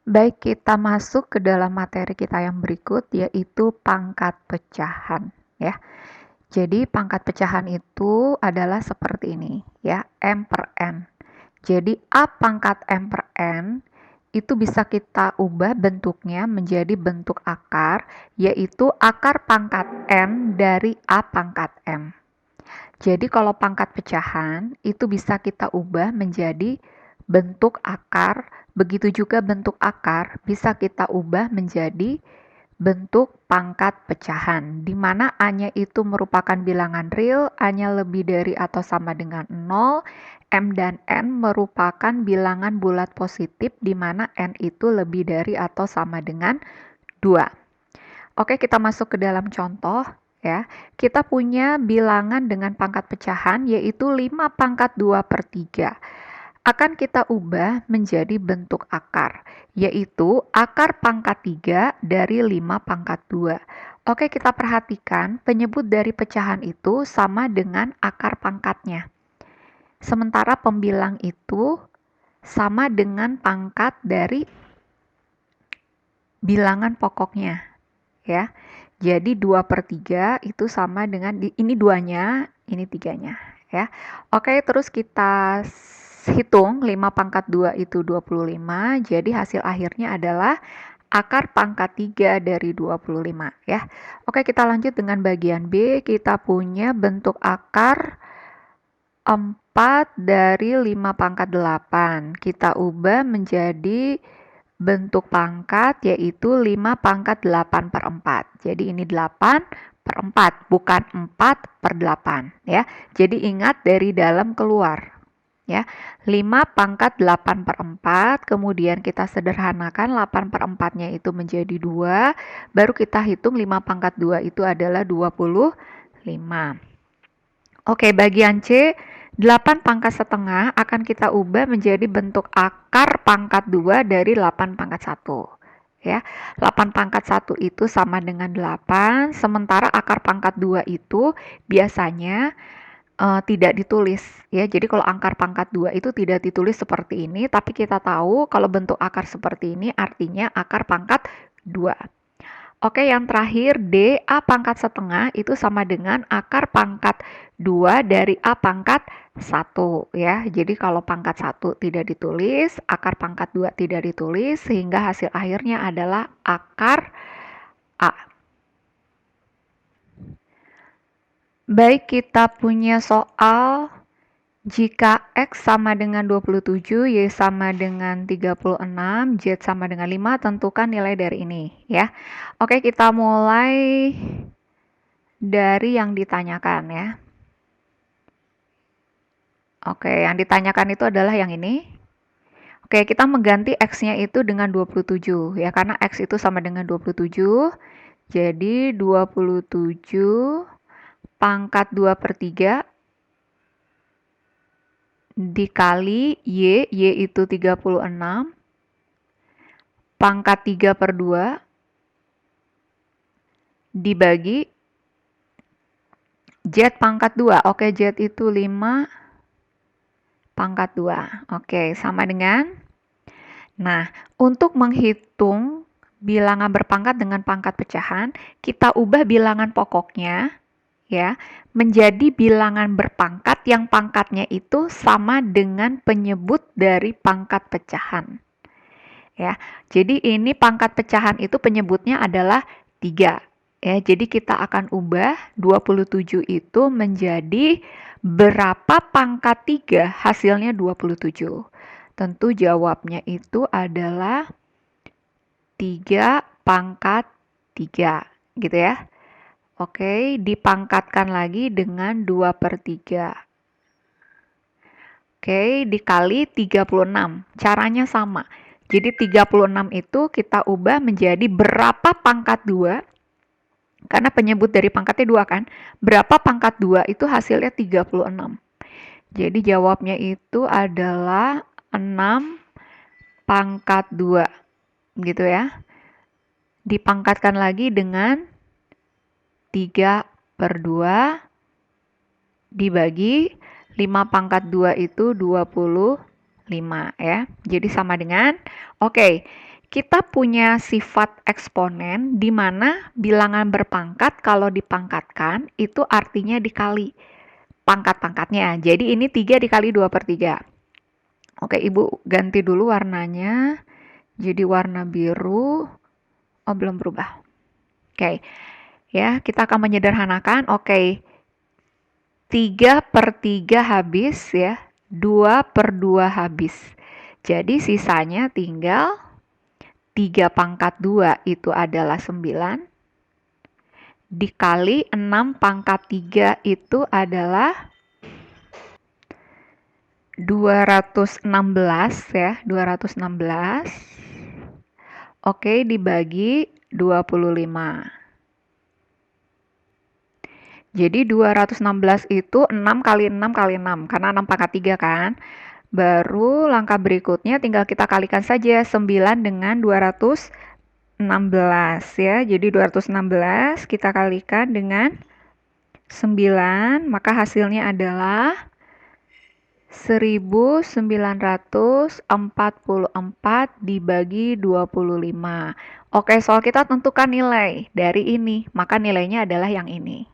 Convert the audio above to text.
Baik, kita masuk ke dalam materi kita yang berikut, yaitu pangkat pecahan, ya. Jadi pangkat pecahan itu adalah seperti ini, ya, M per N. Jadi A pangkat M per N itu bisa kita ubah bentuknya menjadi bentuk akar, yaitu akar pangkat N dari A pangkat M. Jadi kalau pangkat pecahan itu bisa kita ubah menjadi bentuk akar, begitu juga bentuk akar bisa kita ubah menjadi bentuk pangkat pecahan, di mana A-nya itu merupakan bilangan real, A-nya lebih dari atau sama dengan 0, M dan N merupakan bilangan bulat positif, di mana N itu lebih dari atau sama dengan 2. Oke, kita masuk ke dalam contoh ya. Kita punya bilangan dengan pangkat pecahan yaitu 5 pangkat 2 per 3. Akan kita ubah menjadi bentuk akar, yaitu akar pangkat 3 dari 5 pangkat 2. Oke, kita perhatikan penyebut dari pecahan itu sama dengan akar pangkatnya. Sementara pembilang itu sama dengan pangkat dari bilangan pokoknya. Ya. Jadi 2 per 3 itu sama dengan, ini 2-nya, ini 3-nya. Ya. Oke, terus kita hitung 5 pangkat 2 itu 25, jadi hasil akhirnya adalah akar pangkat 3 dari 25. Ya. Oke, kita lanjut dengan bagian B, kita punya bentuk akar 4 dari 5 pangkat 8. Kita ubah menjadi bentuk pangkat yaitu 5 pangkat 8 per 4. Jadi ini 8 per 4, bukan 4 per 8 ya. Jadi ingat dari dalam keluar ya. 5 pangkat 8 per 4, kemudian kita sederhanakan 8 per 4-nya itu menjadi 2, baru kita hitung 5 pangkat 2 itu adalah 25. Oke, bagian C, 8 pangkat setengah akan kita ubah menjadi bentuk akar pangkat 2 dari 8 pangkat 1. Ya, 8 pangkat 1 itu sama dengan 8, sementara akar pangkat 2 itu biasanya tidak ditulis. Ya, jadi kalau akar pangkat 2 itu tidak ditulis seperti ini, tapi kita tahu kalau bentuk akar seperti ini artinya akar pangkat 2. Oke, yang terakhir D, A pangkat setengah itu sama dengan akar pangkat 2 dari A pangkat 1 ya. Jadi kalau pangkat 1 tidak ditulis, akar pangkat 2 tidak ditulis, sehingga hasil akhirnya adalah akar A. Baik, kita punya soal jika X sama dengan 27, Y sama dengan 36, Z sama dengan 5, tentukan nilai dari ini ya. Oke, kita mulai dari yang ditanyakan ya. Oke, yang ditanyakan itu adalah yang ini. Oke, kita mengganti X-nya itu dengan 27 ya, karena X itu sama dengan 27. Jadi 27 pangkat 2 per 3 dikali Y itu 36, pangkat 3 per 2 dibagi Z pangkat 2. Oke, Z itu 5 pangkat 2. Oke, sama dengan. Nah, untuk menghitung bilangan berpangkat dengan pangkat pecahan, kita ubah bilangan pokoknya ya menjadi bilangan berpangkat yang pangkatnya itu sama dengan penyebut dari pangkat pecahan. Ya. Jadi ini pangkat pecahan itu penyebutnya adalah 3. Ya, jadi kita akan ubah 27 itu menjadi berapa pangkat 3 hasilnya 27. Tentu jawabnya itu adalah 3 pangkat 3 gitu ya. Oke, dipangkatkan lagi dengan 2 per 3. Oke, dikali 36. Caranya sama. Jadi 36 itu kita ubah menjadi berapa pangkat 2. Karena penyebut dari pangkatnya 2 kan. Berapa pangkat 2 itu hasilnya 36. Jadi jawabnya itu adalah 6 pangkat 2. Gitu ya. Dipangkatkan lagi dengan 3 per 2 dibagi 5 pangkat 2 itu 25 ya. Jadi sama dengan, oke, kita punya sifat eksponen di mana bilangan berpangkat kalau dipangkatkan itu artinya dikali pangkat-pangkatnya. Jadi ini 3 dikali 2/3. Oke, Ibu ganti dulu warnanya. Jadi warna biru. Oh, belum berubah. Oke. Ya, kita akan menyederhanakan. Oke. 3/3 habis ya. 2/2 habis. Jadi sisanya tinggal 3/2 itu adalah 9 dikali 6/3 itu adalah 216 ya, 216. Oke, dibagi 25. Jadi 216 itu 6 kali 6 kali 6 karena 6/3 kan. Baru langkah berikutnya tinggal kita kalikan saja 9 dengan 216 ya. Jadi 216 kita kalikan dengan 9, maka hasilnya adalah 1944 dibagi 25. Oke, soal kita tentukan nilai dari ini, maka nilainya adalah yang ini.